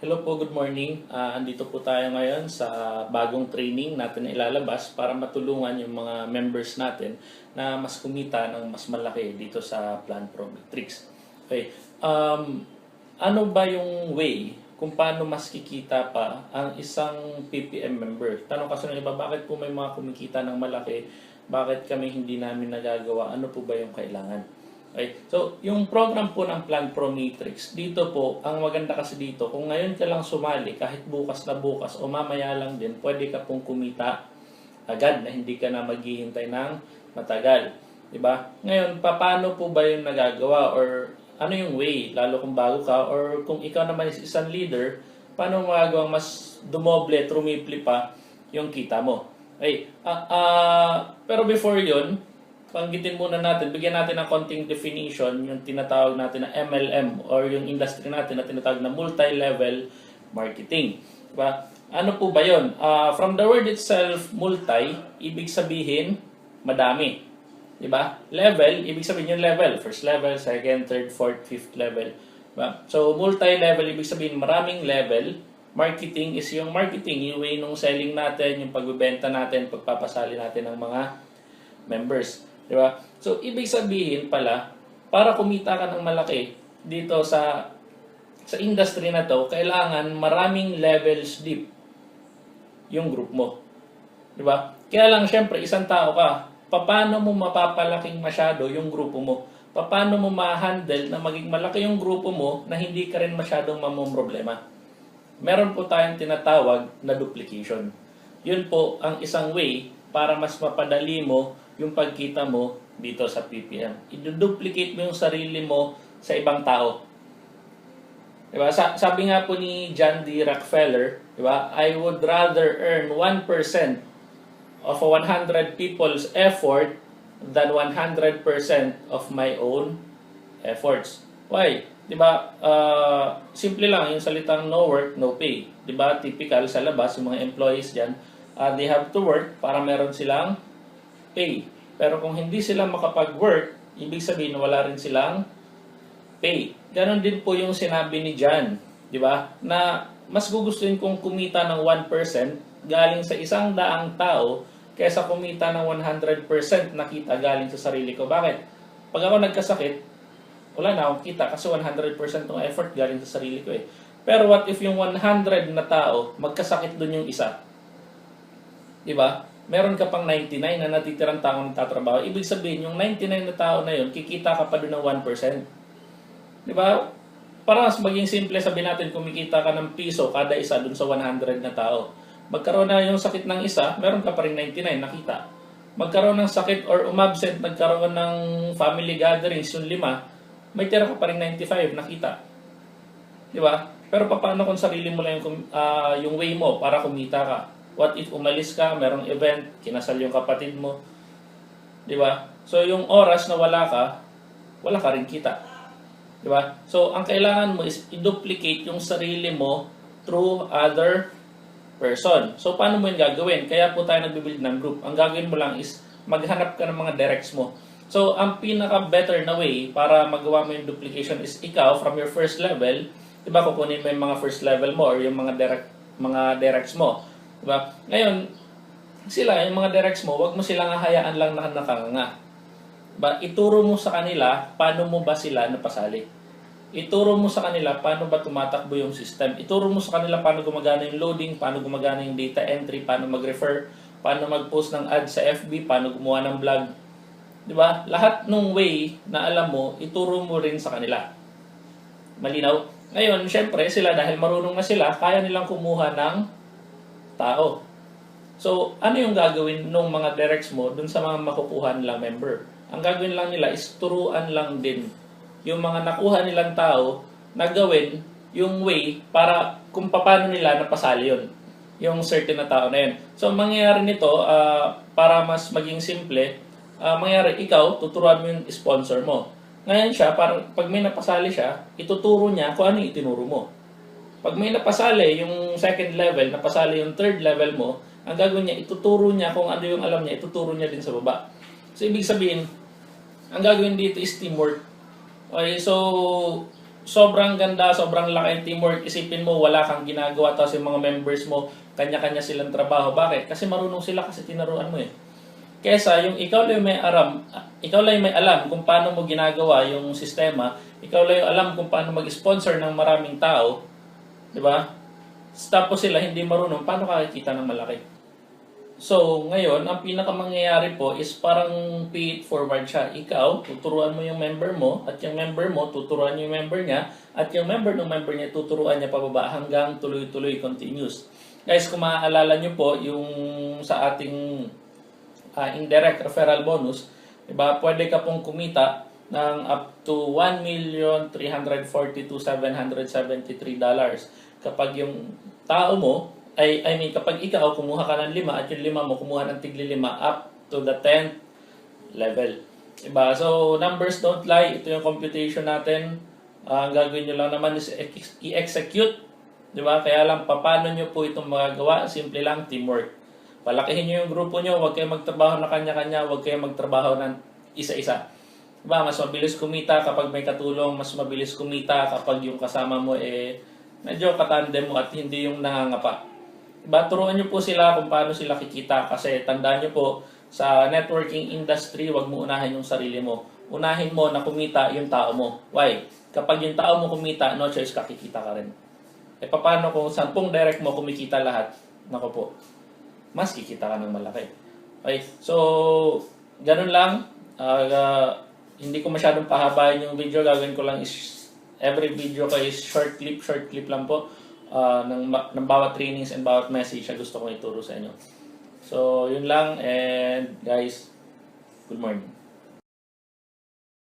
Hello po, good morning. Andito po tayo ngayon sa bagong training natin na ilalabas para matulungan yung mga members natin na mas kumita ng mas malaki dito sa Plan Pro Matrix. Okay. Ano ba yung way kung paano mas kikita pa ang isang PPM member? Tanong kasi ng iba, bakit po may mga kumikita ng malaki? Bakit kami hindi namin nagagawa? Ano po ba yung kailangan? Okay. So, yung program po ng Plan Pro Matrix, dito po, ang maganda kasi dito, kung ngayon ka lang sumali, kahit bukas na bukas o mamaya lang din, pwede ka pong kumita agad na hindi ka na maghihintay ng matagal. Diba? Ngayon, paano po ba yung nagagawa or ano yung way, lalo kung bago ka or kung ikaw naman is isang leader, paano magagawang mas dumoble, trumipli pa yung kita mo? Okay. Pero before yun, panggitin muna natin, bigyan natin ng konting definition, yung tinatawag natin na MLM or yung industry natin na tinatawag na multi-level marketing. Diba? Ano po ba yun? From the word itself, multi, ibig sabihin, madami. Diba? Level, ibig sabihin yung level. First level, second, third, fourth, fifth level. Diba? So, multi-level, ibig sabihin maraming level. Marketing is yung marketing, yung way nung selling natin, yung pagbebenta natin, pagpapasali natin ng mga members. Diba? So, ibig sabihin pala, para kumita ka ng malaki dito sa industry na to, kailangan maraming levels deep yung group mo. Diba? Kaya lang, syempre, isang tao ka, paano mo mapapalaking masyado yung grupo mo? Paano mo ma-handle na maging malaki yung grupo mo na hindi ka rin masyadong mamumroblema? Meron po tayong tinatawag na duplication. Yun po ang isang way para mas mapadali mo yung pagkita mo dito sa PPM. I-duplicate mo yung sarili mo sa ibang tao. Diba? Sabi nga po ni John D. Rockefeller, diba? I would rather earn 1% of 100 people's effort than 100% of my own efforts. Why? Diba? Simple lang, yung salitang no work, no pay. Diba? Typical sa labas, yung mga employees dyan, they have to work para meron silang pay. Pero kung hindi sila makapag-work, ibig sabihin wala rin silang pay. Ganon din po yung sinabi ni John, di ba? Na mas gugustuhin kong kumita ng 1% galing sa 100 tao kaysa kumita ng 100% na kita galing sa sarili ko. Bakit? Pag ako nagkasakit, wala na akong kita kasi 100% ng effort galing sa sarili ko eh. Pero what if yung 100 na tao, magkasakit dun yung isa? Di ba? Meron ka pang 99 na natitirang tao nagtatrabaho. Ibig sabihin, yung 99 na tao na yun, kikita ka pa doon ng 1%. Di ba? Para mas maging simple, sabihin natin, kumikita ka ng piso kada isa doon sa 100 na tao. Magkaroon na yung sakit ng isa, meron ka pa rin 99 nakita. Magkaroon ng sakit or umabsent, nagkaroon ng family gatherings, yung 5, may tira ka pa rin 95 nakita. Di ba? Pero paano kung sarili mo lang yung way mo para kumita ka? What if umalis ka, merong event, kinasal yung kapatid mo, di ba? So, yung oras na wala ka rin kita. Di ba? So, ang kailangan mo is i-duplicate yung sarili mo through other person. So, paano mo yung gagawin? Kaya po tayo nagbibuild ng group. Ang gagawin mo lang is maghanap ka ng mga directs mo. So, ang pinaka-better na way para magawa mo yung duplication is ikaw, from your first level, di ba, kukunin mo yung mga first level mo or yung mga directs mo. Diba? Ngayon, sila, yung mga directs mo, wag mo silang hahayaan lang na nakanganga. Diba? Ituro mo sa kanila paano mo ba sila napasali. Ituro mo sa kanila paano ba tumatakbo yung system. Ituro mo sa kanila paano gumagana yung loading, paano gumagana yung data entry, paano mag-refer, paano mag-post ng ad sa FB, paano gumawa ng vlog. Diba? Lahat ng way na alam mo, ituro mo rin sa kanila. Malinaw? Ngayon, syempre, sila dahil marunong na sila, kaya nilang kumuha ng tao. So, ano yung gagawin ng mga directs mo dun sa mga makukuha nilang member? Ang gagawin lang nila is turuan lang din yung mga nakuha nilang tao na gawin yung way para kung paano nila napasali yun. Yung certain na tao na yun. So, mangyayari nito, para mas maging simple, mangyayari ikaw, tuturuan mo yung sponsor mo. Ngayon siya, pag may napasali siya, ituturo niya kung ano yung itinuro mo. Pag may napasali yung second level, napasali yung third level mo, ang gagawin niya, ituturo niya kung ano yung alam niya, ituturo niya din sa baba. So, ibig sabihin, ang gagawin dito is teamwork. Okay, so sobrang ganda, sobrang laki ng teamwork. Isipin mo, wala kang ginagawa, tapos yung mga members mo, kanya-kanya silang trabaho. Bakit? Kasi marunong sila kasi tinuruan mo eh. Kesa yung ikaw lang yung may alam kung paano mo ginagawa yung sistema, ikaw lang yung alam kung paano mag-sponsor ng maraming tao, di ba? Tapos sila hindi marunong, paano kakikita ng malaki? So, ngayon, ang pinakamangyayari po is parang pay it forward siya. Ikaw, tuturuan mo yung member mo, at yung member mo, tuturuan yung member niya, at yung member ng member niya, tuturuan niya pababa hanggang tuloy-tuloy, continuous. Guys, kung maaalala nyo po, yung sa ating indirect referral bonus, diba, pwede ka pong kumita ng up to $1,342,773 kapag yung tao mo, kapag ikaw kumuha ka ng 5 at yung 5 mo kumuha ng tigli 5 up to the 10th level. Diba? So, numbers don't lie. Ito yung computation natin. Ang gagawin nyo lang naman is i-execute. Diba? Kaya lang, paano nyo po itong magagawa? Simple lang, teamwork. Palakihin nyo yung grupo nyo. Huwag kayong magtrabaho na kanya-kanya. Huwag kayong magtrabaho ng isa-isa. Diba? Mas mabilis kumita kapag may katulong. Mas mabilis kumita kapag yung kasama mo medyo katandem mo at hindi yung nangangapa. Diba? Turuan nyo po sila kung paano sila kikita. Kasi tandaan nyo po, sa networking industry, huwag mo unahin yung sarili mo. Unahin mo na kumita yung tao mo. Why? Kapag yung tao mo kumita, no choice kakikita ka rin. Paano kung 10 direct mo kumikita lahat? Nako po, mas kikita ka ng malaki. Okay? So, ganun lang. Hindi ko masyadong pahabain yung video. Gagawin ko lang is every video ko is short clip lang po ng bawat trainings and bawat message na gusto kong ituro sa inyo. So, yun lang, and guys, good morning.